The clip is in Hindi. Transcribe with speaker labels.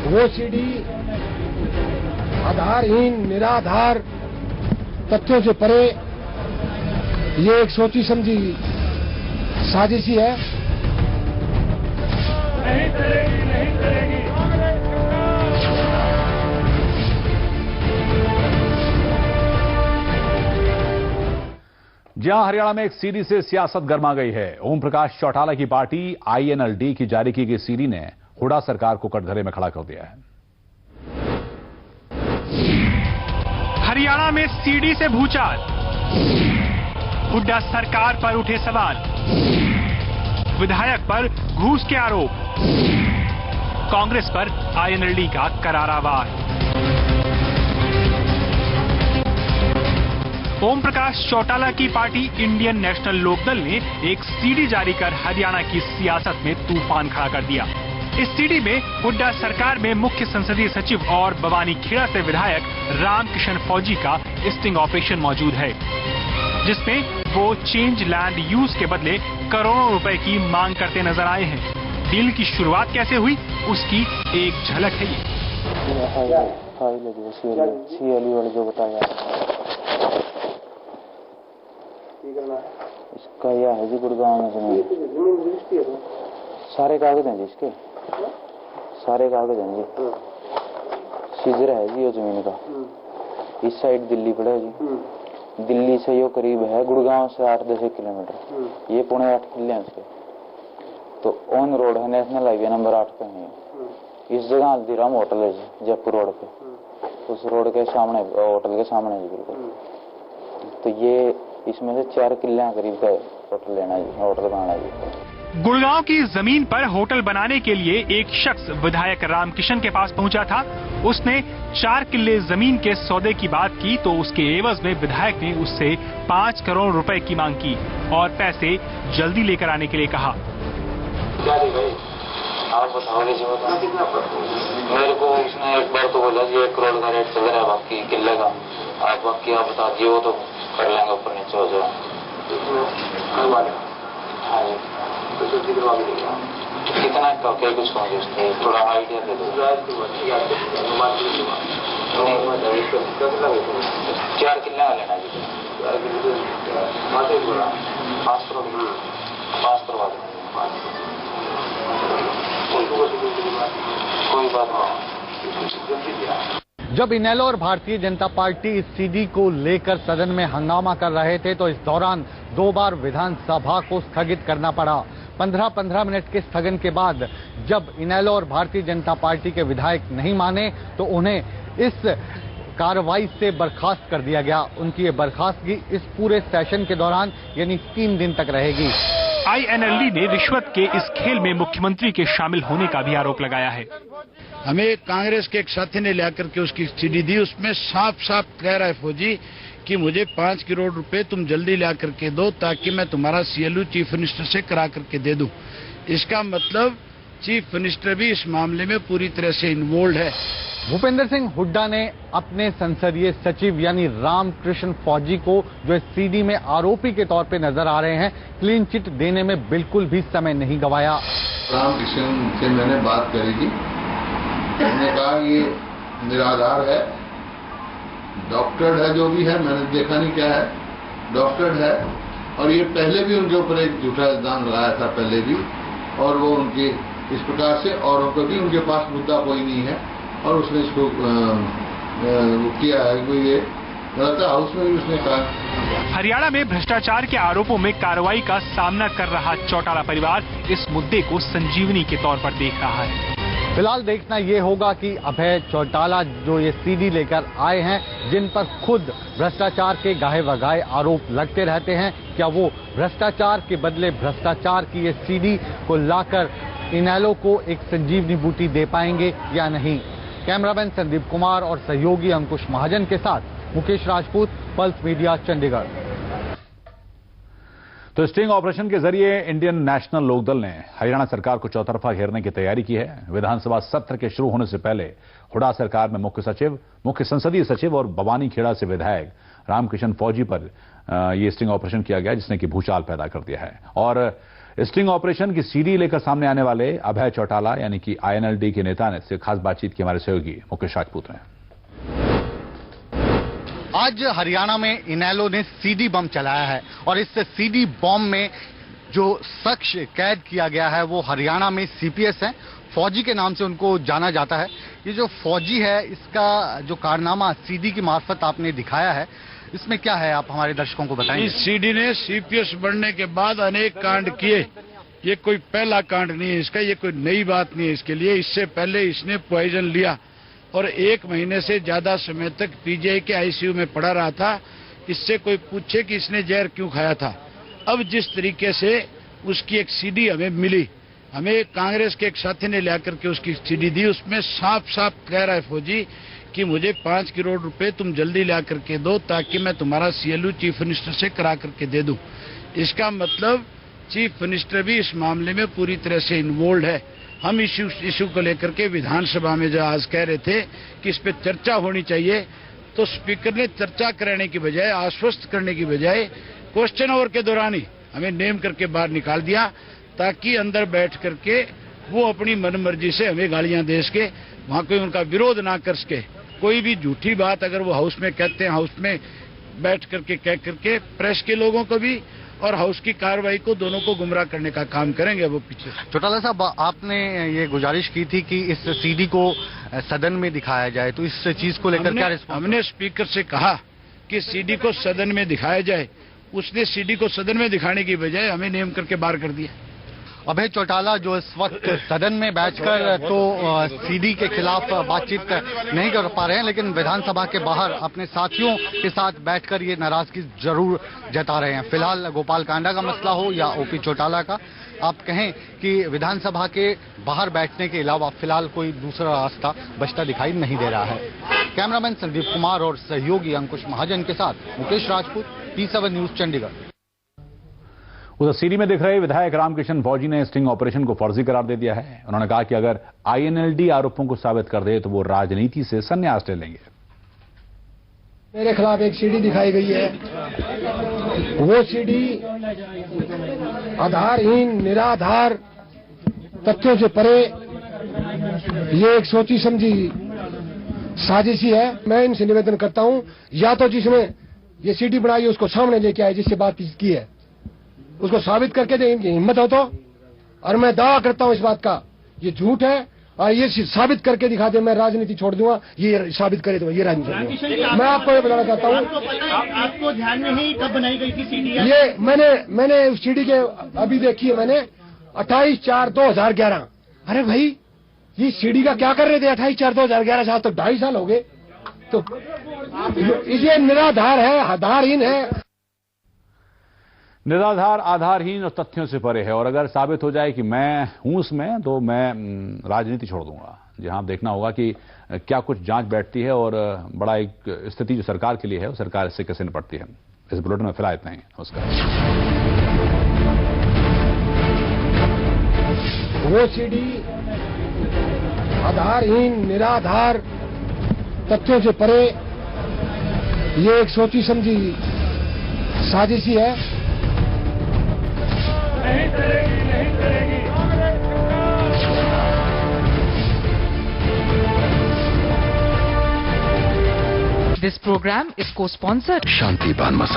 Speaker 1: वो सीडी आधारहीन, निराधार तथ्यों से परे ये एक सोची समझी साजिश है।
Speaker 2: नहीं करेगी, नहीं करेगी।
Speaker 3: जहां हरियाणा में एक सीडी से सियासत गर्मा गई है। ओम प्रकाश चौटाला की पार्टी INLD की जारी की गई सीडी ने हुड्डा सरकार को कटघरे में खड़ा कर दिया है।
Speaker 4: हरियाणा में सीडी से भूचाल, हुड्डा सरकार पर उठे सवाल, विधायक पर घूस के आरोप, कांग्रेस पर INLD का करारा वार। ओम प्रकाश चौटाला की पार्टी इंडियन नेशनल लोकदल ने एक सीडी जारी कर हरियाणा की सियासत में तूफान खड़ा कर दिया। इस सीडी में हुड्डा सरकार में मुख्य संसदीय सचिव और बवानी खेड़ा से विधायक रामकिशन फौजी का स्टिंग ऑपरेशन मौजूद है, जिसमें वो चेंज लैंड यूज के बदले करोड़ों रुपए की मांग करते नजर आए हैं। डील की शुरुआत कैसे हुई, उसकी एक झलक है
Speaker 5: इसका यह है जी गुड़गांव में जमीन सारे कागज हैं जी, इसके सारे कागज हैं जी। सीजर है जी ये जमीन का। इस साइड दिल्ली पड़ा है जी। दिल्ली से यो करीब है गुड़गांव से 8-10 किलोमीटर। ये 8.5 किले हैं उसके। तो ऑन रोड है, नेशनल हाईवे नंबर 8 पे है। इस जगह हल्दीराम होटल है जी, जयपुर रोड पे। उस रोड के सामने, होटल के सामने जी बिल्कुल। तो ये इसमें से 4 किले करीब का होटल लेना जी, होटल बनाना जी।
Speaker 4: गुड़गांव की जमीन पर होटल बनाने के लिए एक शख्स विधायक रामकिशन के पास पहुंचा था। उसने 4 किले जमीन के सौदे की बात की तो उसके एवज में विधायक ने उससे 5 करोड़ रुपए की मांग की और पैसे जल्दी लेकर आने के लिए कहा।
Speaker 5: आप बताओ मेरे को उसने एक बार तो बोला जी 1 करोड़ का रेट चल रहा है बाकी किले का। आप बाकी आप बता दिए, वो तो कर लेंगे ऊपर नीचे हो जाए। हाँ जी, कितना क्या कुछ थोड़ा आइडिया दे दो। 4 किले लेना जी। 5 करोड़ कोई बात नहीं।
Speaker 6: जब इनेलो और भारतीय जनता पार्टी इस सीडी को लेकर सदन में हंगामा कर रहे थे तो इस दौरान 2 बार विधानसभा को स्थगित करना पड़ा। 15-15 मिनट के स्थगन के बाद जब इनेलो और भारतीय जनता पार्टी के विधायक नहीं माने तो उन्हें इस कार्रवाई से बर्खास्त कर दिया गया। उनकी ये बर्खास्तगी इस पूरे सेशन के दौरान यानी 3 दिन तक रहेगी।
Speaker 4: INLD ने रिश्वत के इस खेल में मुख्यमंत्री के शामिल होने का भी आरोप लगाया है।
Speaker 7: हमें कांग्रेस के एक साथी ने लाकर के उसकी सीडी दी, उसमें साफ साफ कह रहा है फौजी कि मुझे 5 करोड़ रुपए तुम जल्दी ला करके दो ताकि मैं तुम्हारा CLU चीफ मिनिस्टर से करा करके दे दूं। इसका मतलब चीफ मिनिस्टर भी इस मामले में पूरी तरह से इन्वॉल्व है।
Speaker 6: भूपेंद्र सिंह हुड्डा ने अपने संसदीय सचिव यानी रामकृष्ण फौजी को जो इस सीडी में आरोपी के तौर पे नजर आ रहे हैं, क्लीन चिट देने में बिल्कुल भी समय नहीं गवाया।
Speaker 8: रामकृष्ण से मैंने बात करी थी, उन्होंने कहा ये निराधार है, डॉक्टर्ड है, जो भी है मैंने देखा नहीं क्या है, डॉक्टर्ड है। और ये पहले भी उनके ऊपर एक झूठा इल्जाम लगाया था पहले भी, और वो उनके इस प्रकार से औरों को भी उनके पास मुद्दा कोई नहीं है और उसने इसको किया है। कोई ये हाउस में भी उसने कहा।
Speaker 4: हरियाणा में भ्रष्टाचार के आरोपों में कार्रवाई का सामना कर रहा चौटाला परिवार इस मुद्दे को संजीवनी के तौर पर देख रहा है।
Speaker 6: फिलहाल देखना ये होगा कि अभय चौटाला जो ये सीडी लेकर आए हैं, जिन पर खुद भ्रष्टाचार के गाहे बगाहे आरोप लगते रहते हैं, क्या वो भ्रष्टाचार के बदले भ्रष्टाचार की ये सीडी को लाकर इनेलो को एक संजीवनी बूटी दे पाएंगे या नहीं। कैमरामैन संदीप कुमार और सहयोगी अंकुश महाजन के साथ मुकेश राजपूत, पल्स मीडिया, चंडीगढ़।
Speaker 3: तो स्टिंग ऑपरेशन के जरिए इंडियन नेशनल लोकदल ने हरियाणा सरकार को चौतरफा घेरने की तैयारी की है। विधानसभा सत्र के शुरू होने से पहले हुड्डा सरकार में मुख्य संसदीय सचिव और बवानी खेड़ा से विधायक रामकिशन फौजी पर यह स्टिंग ऑपरेशन किया गया, जिसने कि भूचाल पैदा कर दिया है। और स्टिंग ऑपरेशन की सीडी लेकर सामने आने वाले अभय चौटाला यानी कि आईएनएलडी के नेता ने से खास बातचीत की हमारे सहयोगी मुकेश राजपूत ने।
Speaker 6: आज हरियाणा में इनेलो ने सीडी बम चलाया है और इस सीडी बम में जो शख्स कैद किया गया है वो हरियाणा में सीपीएस है, फौजी के नाम से उनको जाना जाता है। ये जो फौजी है इसका जो कारनामा सीडी की मार्फत आपने दिखाया है, इसमें क्या है आप हमारे दर्शकों को बताएंगे?
Speaker 7: इस सीडी ने सीपीएस बनने के बाद अनेक कांड किए। ये कोई पहला कांड नहीं है इसका, ये कोई नई बात नहीं है इसके लिए। इससे पहले इसने पॉइजन लिया और 1 महीने से ज्यादा समय तक पीजीआई के आईसीयू में पड़ा रहा था। इससे कोई पूछे कि इसने जहर क्यों खाया था। अब जिस तरीके से उसकी एक सीडी हमें मिली, हमें कांग्रेस के एक साथी ने लेकर के उसकी सीडी दी, उसमें साफ साफ कह रहा है फौजी कि मुझे 5 करोड़ रुपए तुम जल्दी ला करके दो ताकि मैं तुम्हारा सीएलयू चीफ मिनिस्टर से करा करके दे दूं। इसका मतलब चीफ मिनिस्टर भी इस मामले में पूरी तरह से इन्वॉल्व है। हम इश्यू को लेकर के विधानसभा में जो आज कह रहे थे कि इस पे चर्चा होनी चाहिए, तो स्पीकर ने चर्चा कराने की बजाय, आश्वस्त करने की बजाय क्वेश्चन आवर के दौरान ही हमें नेम करके बाहर निकाल दिया ताकि अंदर बैठ करके वो अपनी मनमर्जी से हमें गालियां दे सके, वहां कोई उनका विरोध ना कर सके। कोई भी झूठी बात अगर वो हाउस में कहते हैं, हाउस में बैठ करके कह करके प्रेस के लोगों को भी और हाउस की कार्रवाई को, दोनों को गुमराह करने का काम करेंगे वो पीछे।
Speaker 6: चौटाला साहब, आपने ये गुजारिश की थी कि इस सीडी को सदन में दिखाया जाए, तो इस चीज को लेकर क्या रिस्पॉन्स?
Speaker 7: हमने स्पीकर से कहा कि सीडी को सदन में दिखाया जाए। उसने सीडी को सदन में दिखाने की बजाय हमें नेम करके बाहर कर दिया।
Speaker 6: अभय चौटाला जो इस वक्त सदन में बैठकर तो सीडी के खिलाफ बातचीत नहीं कर पा रहे हैं, लेकिन विधानसभा के बाहर अपने साथियों के साथ बैठकर ये नाराजगी जरूर जता रहे हैं। फिलहाल गोपाल कांडा का मसला हो या ओपी चौटाला का, आप कहें कि विधानसभा के बाहर बैठने के अलावा फिलहाल कोई दूसरा रास्ता बचता दिखाई नहीं दे रहा है। कैमरामैन संदीप कुमार और सहयोगी अंकुश महाजन के साथ मुकेश राजपूत, P7 न्यूज, चंडीगढ़।
Speaker 3: उधर सीडी में दिख रहे विधायक रामकिशन फौजी ने स्टिंग ऑपरेशन को फर्जी करार दे दिया है। उन्होंने कहा कि अगर आईएनएलडी आरोपों को साबित कर दे तो वो राजनीति से संन्यास ले लेंगे।
Speaker 1: मेरे खिलाफ एक सीडी दिखाई गई है, वो सीडी आधारहीन, निराधार, तथ्यों से परे, ये एक सोची समझी साजिशी है। मैं इनसे निवेदन करता हूं, या तो जिसने ये सीडी बनाई है उसको सामने लेके आए, जिससे बात की है उसको साबित करके दे, इनकी हिम्मत हो तो। और मैं दावा करता हूं इस बात का, ये झूठ है और ये साबित करके दिखा दे, मैं राजनीति छोड़ दूंगा। ये साबित करे तो ये राजनीति। मैं आपको ये बताना चाहता हूँ,
Speaker 2: आपको ध्यान में ही कब बनाई गई थी सीडी?
Speaker 1: ये मैंने उस सीडी के अभी देखी है मैंने 28/4/2011। अरे भाई, ये सीडी का क्या कर रहे थे 28/4/2011 साल, तो 2.5 साल हो गए। तो ये निराधार है, आधारहीन है।
Speaker 3: निराधार, आधारहीन और तथ्यों से परे है। और अगर साबित हो जाए कि मैं हूं उसमें, तो मैं राजनीति छोड़ दूंगा। जहां देखना होगा कि क्या कुछ जांच बैठती है और बड़ा एक स्थिति जो सरकार के लिए है, वो सरकार इससे कैसे निपटती है। इस बुलेटिन में फिलहाल इतना ही। नमस्कार।
Speaker 1: वो सीडी आधारहीन, निराधार, तथ्यों से परे, ये एक सोची समझी साजिशी है।
Speaker 2: नहीं करेगी, नहीं करेगी।
Speaker 9: This program is co-sponsored
Speaker 10: शांति पान मसाला।